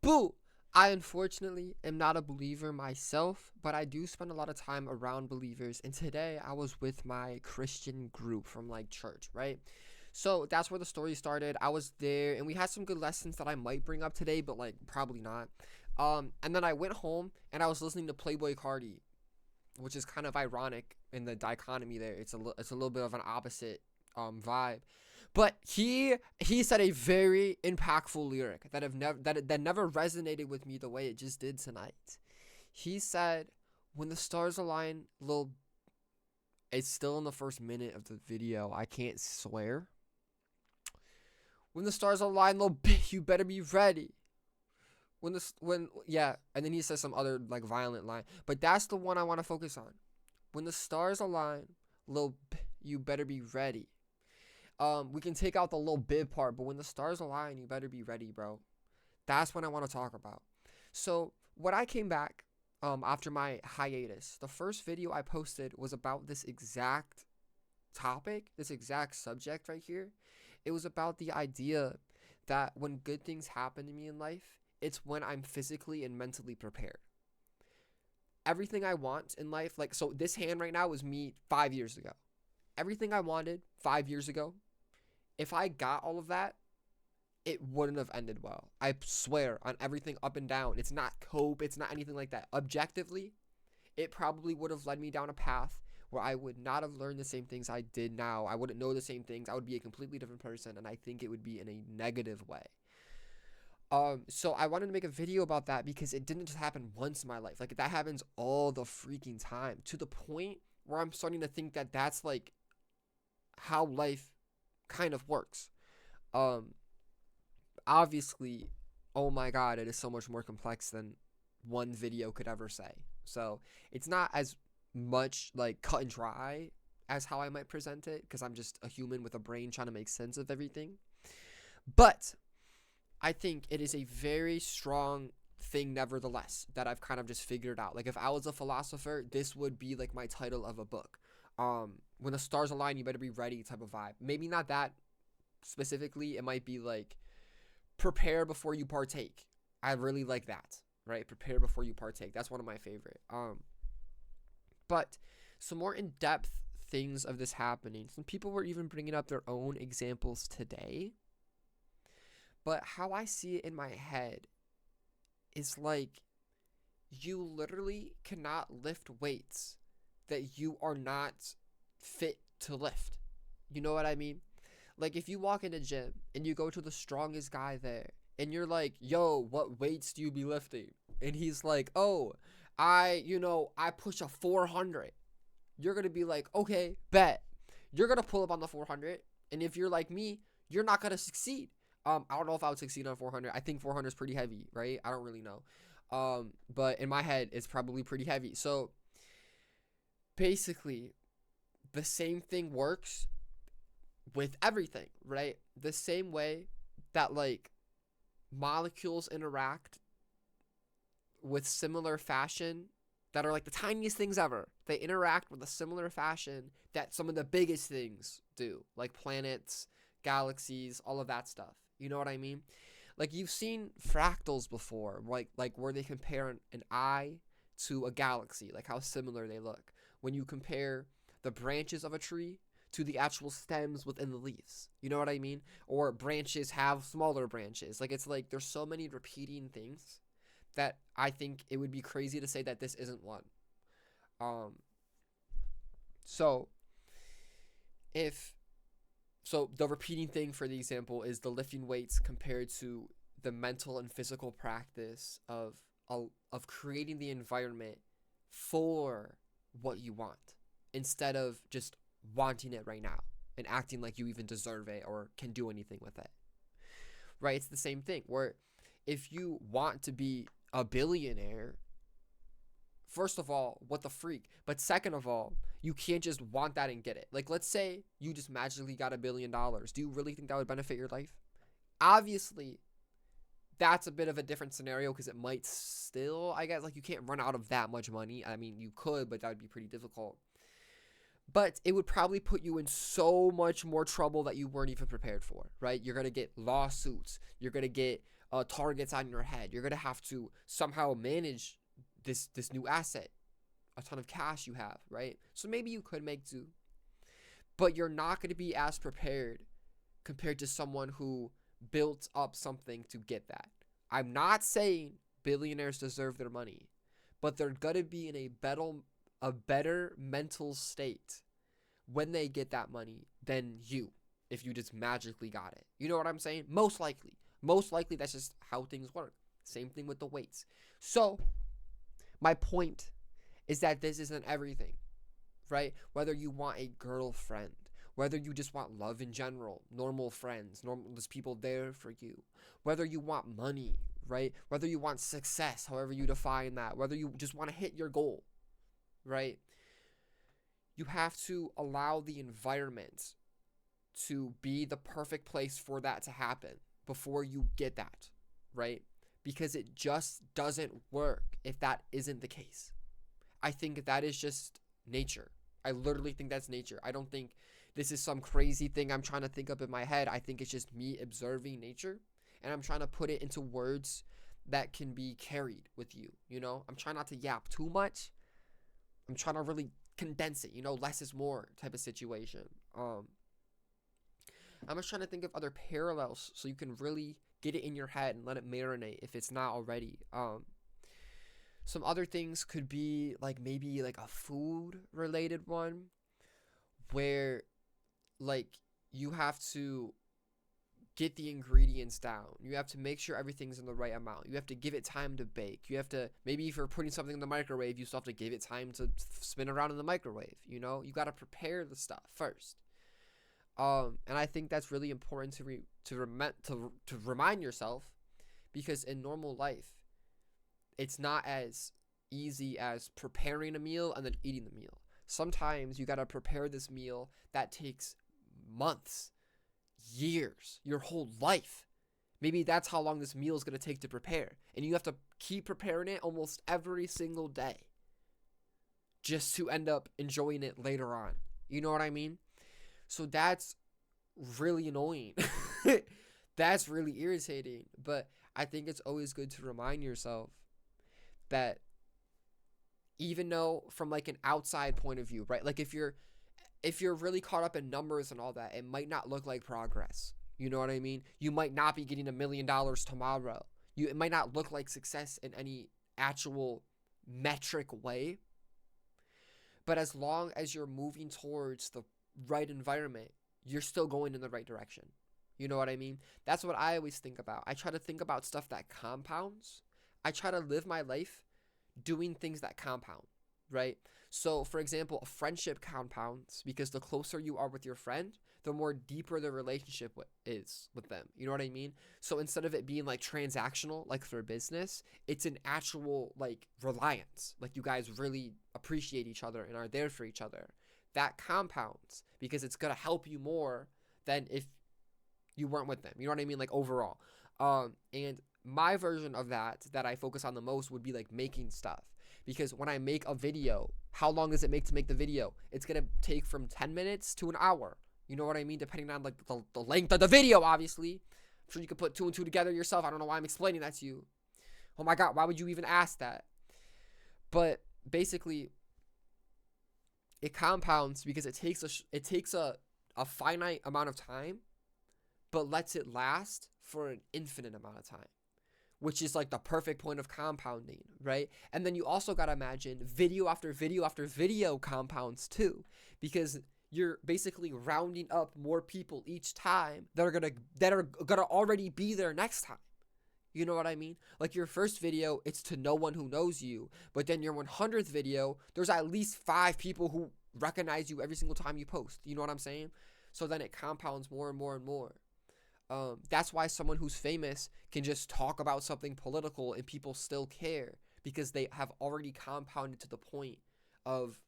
Boo! I unfortunately am not a believer myself, but I do spend a lot of time around believers. And today I was with my Christian group from like church, right? So that's where the story started. I was there and we had some good lessons that I might bring up today, but like probably not. And then I went home and I was listening to Playboy Carti, which is kind of ironic in the dichotomy there. It's a little bit of an opposite vibe. But he said a very impactful lyric that have never that never resonated with me the way it just did tonight. He said, "When the stars align, little." It's still in the first minute of the video. I can't swear. When the stars align, little bitch, you better be ready. And then he says some other like violent line, but that's the one I want to focus on. When the stars align, little you better be ready. We can take out the little bit part, but when the stars align, you better be ready, bro. That's what I want to talk about. So when I came back, after my hiatus, the first video I posted was about this exact topic, this exact subject right here. It was about the idea that when good things happen to me in life, it's when I'm physically and mentally prepared. Everything I want in life, like, so this hand right now was me 5 years ago. Everything I wanted 5 years ago, if I got all of that, it wouldn't have ended well. I swear on everything up and down. It's not cope. It's not anything like that. Objectively, it probably would have led me down a path where I would not have learned the same things I did now. I wouldn't know the same things. I would be a completely different person, and I think it would be in a negative way. So I wanted to make a video about that because it didn't just happen once in my life. Like, that happens all the freaking time, to the point where I'm starting to think that that's like how life kind of works. Obviously, oh my god, it is so much more complex than one video could ever say. So it's not as much like cut and dry as how I might present it, because I'm just a human with a brain trying to make sense of everything. But I think it is a very strong thing, nevertheless, that I've kind of just figured out. Like, if I was a philosopher, this would be like my title of a book. When the stars align, you better be ready type of vibe. Maybe not that specifically. It might be like prepare before you partake. I really like that, right? Prepare before you partake. That's one of my favorite. But some more in-depth things of this happening. Some people were even bringing up their own examples today. But how I see it in my head is like, you literally cannot lift weights that you are not fit to lift. You know what I mean? Like, if you walk in a gym and you go to the strongest guy there and you're like, yo, what weights do you be lifting? And he's like, oh, I push a 400. You're going to be like, okay, bet. You're going to pull up on the 400. And if you're like me, you're not going to succeed. I don't know if I would succeed on 400. I think 400 is pretty heavy, right? I don't really know. But in my head, it's probably pretty heavy. So basically, the same thing works with everything, right? The same way that like molecules interact with similar fashion, that are like the tiniest things ever. They interact with a similar fashion that some of the biggest things do, like planets, galaxies, all of that stuff. You know what I mean? Like, you've seen fractals before, like where they compare an eye to a galaxy, like how similar they look. When you compare the branches of a tree to the actual stems within the leaves. You know what I mean? Or branches have smaller branches. Like, it's like there's so many repeating things that I think it would be crazy to say that this isn't one. So the repeating thing, for the example, is the lifting weights compared to the mental and physical practice of creating the environment for what you want, instead of just wanting it right now and acting like you even deserve it or can do anything with it. Right? It's the same thing, where if you want to be a billionaire, first of all, what the freak? But second of all, you can't just want that and get it. Like, let's say you just magically got $1 billion. Do you really think that would benefit your life? Obviously, that's a bit of a different scenario, because it might still, I guess, like, you can't run out of that much money. I mean, you could, but that would be pretty difficult. But it would probably put you in so much more trouble that you weren't even prepared for, right? You're going to get lawsuits. You're going to get targets on your head. You're gonna have to somehow manage this new asset, a ton of cash you have, right? So maybe you could make do, but you're not gonna be as prepared compared to someone who built up something to get that. I'm not saying billionaires deserve their money, but they're gonna be in a better mental state when they get that money than you, if you just magically got it. You know what I'm saying? Most likely. Most likely that's just how things work. Same thing with the weights. So, my point is that this isn't everything, right? Whether you want a girlfriend, whether you just want love in general, normal friends, there's people there for you, whether you want money, right? Whether you want success, however you define that, whether you just want to hit your goal, right? You have to allow the environment to be the perfect place for that to happen before you get that, right? Because it just doesn't work if that isn't the case. I think that is just nature. I literally think that's nature. I don't think this is some crazy thing I'm trying to think up in my head. I think it's just me observing nature, and I'm trying to put it into words that can be carried with you, you know? I'm trying not to yap too much. I'm trying to really condense it, you know, less is more type of situation. I'm just trying to think of other parallels so you can really get it in your head and let it marinate if it's not already. Some other things could be like maybe like a food related one where like you have to get the ingredients down. You have to make sure everything's in the right amount. You have to give it time to bake. You have to, maybe if you're putting something in the microwave, you still have to give it time to spin around in the microwave. You know, you got to prepare the stuff first. And I think that's really important to remind yourself, because in normal life, it's not as easy as preparing a meal and then eating the meal. Sometimes you got to prepare this meal that takes months, years, your whole life. Maybe that's how long this meal is going to take to prepare. And you have to keep preparing it almost every single day just to end up enjoying it later on. You know what I mean? So that's really annoying. That's really irritating. But I think it's always good to remind yourself that even though from like an outside point of view, right? Like if you're really caught up in numbers and all that, it might not look like progress. You know what I mean? You might not be getting $1 million tomorrow. It might not look like success in any actual metric way. But as long as you're moving towards the right environment, you're still going in the right direction. You know what I mean? That's what I always think about. I try to think about stuff that compounds. I try to live my life doing things that compound, right? So, for example, a friendship compounds because the closer you are with your friend, the more deeper the relationship is with them. You know what I mean? So instead of it being like transactional, like for business, it's an actual like reliance. Like you guys really appreciate each other and are there for each other. That compounds because it's going to help you more than if you weren't with them. You know what I mean? Like overall. And my version of that I focus on the most would be like making stuff. Because when I make a video, how long does it make to make the video? It's going to take from 10 minutes to an hour. You know what I mean? Depending on like the length of the video, obviously. I'm sure you could put 2 and 2 together yourself. I don't know why I'm explaining that to you. Oh my God, why would you even ask that? But basically, it compounds because it takes a finite amount of time, but lets it last for an infinite amount of time, which is like the perfect point of compounding, right? And then you also got to imagine video after video after video compounds too, because you're basically rounding up more people each time that are gonna already be there next time. You know what I mean? Like your first video, it's to no one who knows you, but then your 100th video, there's at least 5 people who recognize you every single time you post. You know what I'm saying? So then it compounds more and more and more. That's why someone who's famous can just talk about something political and people still care, because they have already compounded to the point of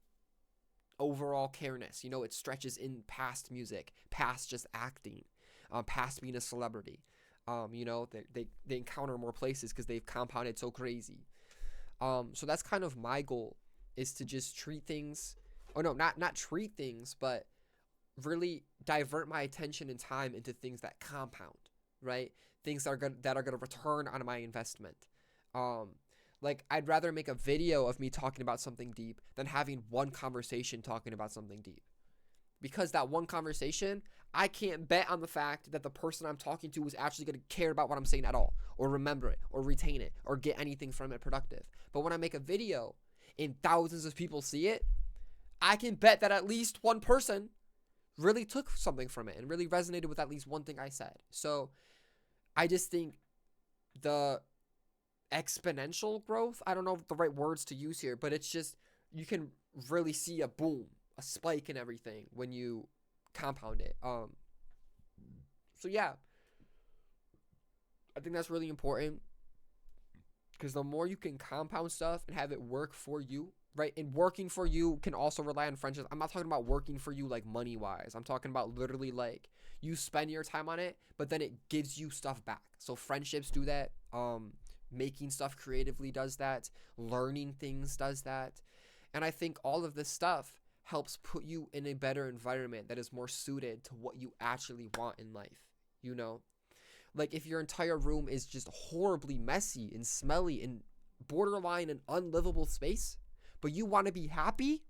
overall careness. You know, it stretches in past music, past just acting, past being a celebrity. You know, they encounter more places because they've compounded so crazy. So that's kind of my goal, is to just treat things, or no, not treat things, but really divert my attention and time into things that compound, right? things that are gonna return on my investment. Um, like I'd rather make a video of me talking about something deep than having one conversation talking about something deep. Because that one conversation, I can't bet on the fact that the person I'm talking to is actually going to care about what I'm saying at all, or remember it, or retain it, or get anything from it productive. But when I make a video and thousands of people see it, I can bet that at least one person really took something from it and really resonated with at least one thing I said. So I just think the exponential growth, I don't know the right words to use here, but it's just, you can really see a boom, a spike in everything when you compound it. So yeah, I think that's really important, because the more you can compound stuff and have it work for you, right? And working for you can also rely on friendships. I'm not talking about working for you like money wise. I'm talking about literally like you spend your time on it, but then it gives you stuff back. So friendships do that. Making stuff creatively does that. Learning things does that. And I think all of this stuff helps put you in a better environment that is more suited to what you actually want in life. You know, like if your entire room is just horribly messy and smelly and borderline an unlivable space, but you want to be happy,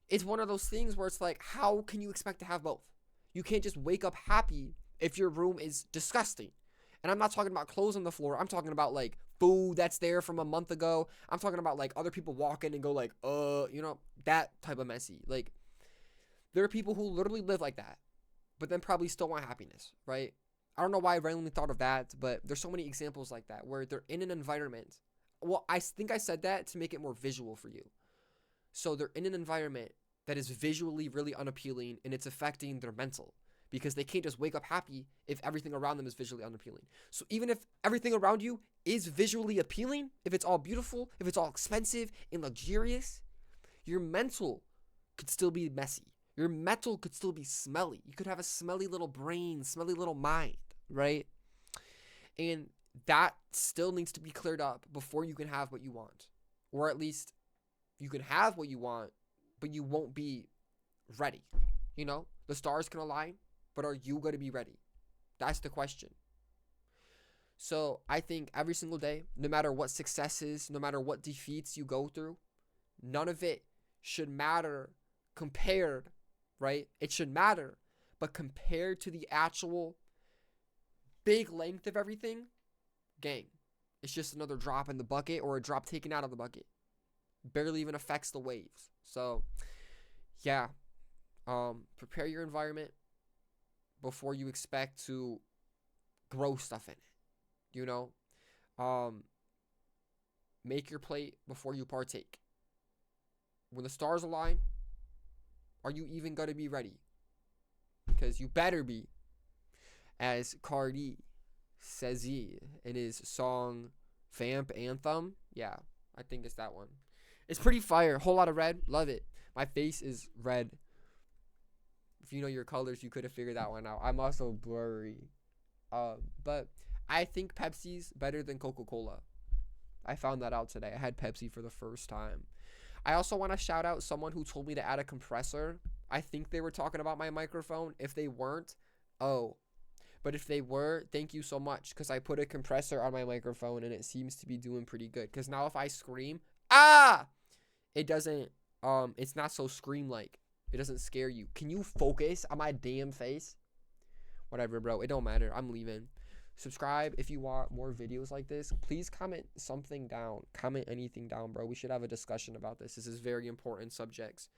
it's one of those things where it's like, how can you expect to have both? You can't just wake up happy if your room is disgusting. And I'm not talking about clothes on the floor. I'm talking about like food that's there from a month ago. I'm talking about like other people walk in and go like, you know, that type of messy. Like there are people who literally live like that, but then probably still want happiness, right? I don't know why I randomly thought of that, but there's so many examples like that where they're in an environment. Well, I think I said that to make it more visual for you. So they're in an environment that is visually really unappealing, and it's affecting their mental, because they can't just wake up happy if everything around them is visually unappealing. So even if everything around you is visually appealing, if it's all beautiful, if it's all expensive and luxurious, your mental could still be messy. Your mental could still be smelly. You could have a smelly little brain, smelly little mind, right? And that still needs to be cleared up before you can have what you want. Or at least you can have what you want, but you won't be ready. You know, the stars can align, but are you going to be ready? That's the question. So I think every single day, no matter what successes, no matter what defeats you go through, none of it should matter compared, right? It should matter, but compared to the actual big length of everything, gang, it's just another drop in the bucket, or a drop taken out of the bucket. Barely even affects the waves. So yeah, prepare your environment before you expect to grow stuff in it. You know, make your plate before you partake. When the stars align, are you even going to be ready? Because you better be. As Carti says in his song Vamp Anthem. Yeah, I think it's that one. It's pretty fire. Whole lot of red. Love it. My face is red. If you know your colors, you could have figured that one out. I'm also blurry. But I think Pepsi's better than Coca-Cola. I found that out today. I had Pepsi for the first time. I also want to shout out someone who told me to add a compressor. I think they were talking about my microphone. If they weren't, oh. But if they were, thank you so much, because I put a compressor on my microphone and it seems to be doing pretty good. Because now if I scream, it doesn't, it's not so scream-like. It doesn't scare you. Can you focus on my damn face? Whatever, bro. It don't matter. I'm leaving. Subscribe if you want more videos like this. Please comment something down. Comment anything down, bro. We should have a discussion about this. This is very important subjects.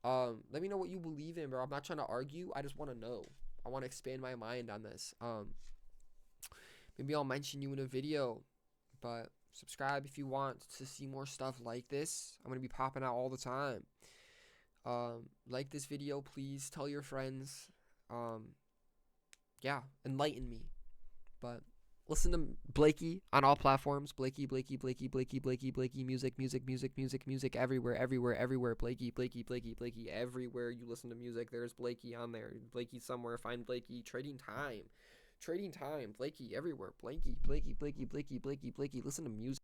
Let me know what you believe in, bro. I'm not trying to argue. I just want to know. I want to expand my mind on this. Maybe I'll mention you in a video. But subscribe if you want to see more stuff like this. I'm going to be popping out all the time. Like this video, please. Tell your friends. Yeah, enlighten me. But listen to Blakey on all platforms. Blakey, music everywhere. Blakey, everywhere you listen to music, there's Blakey on there. Blakey somewhere, find Blakey. Trading time, Blakey everywhere. Blakey, listen to music.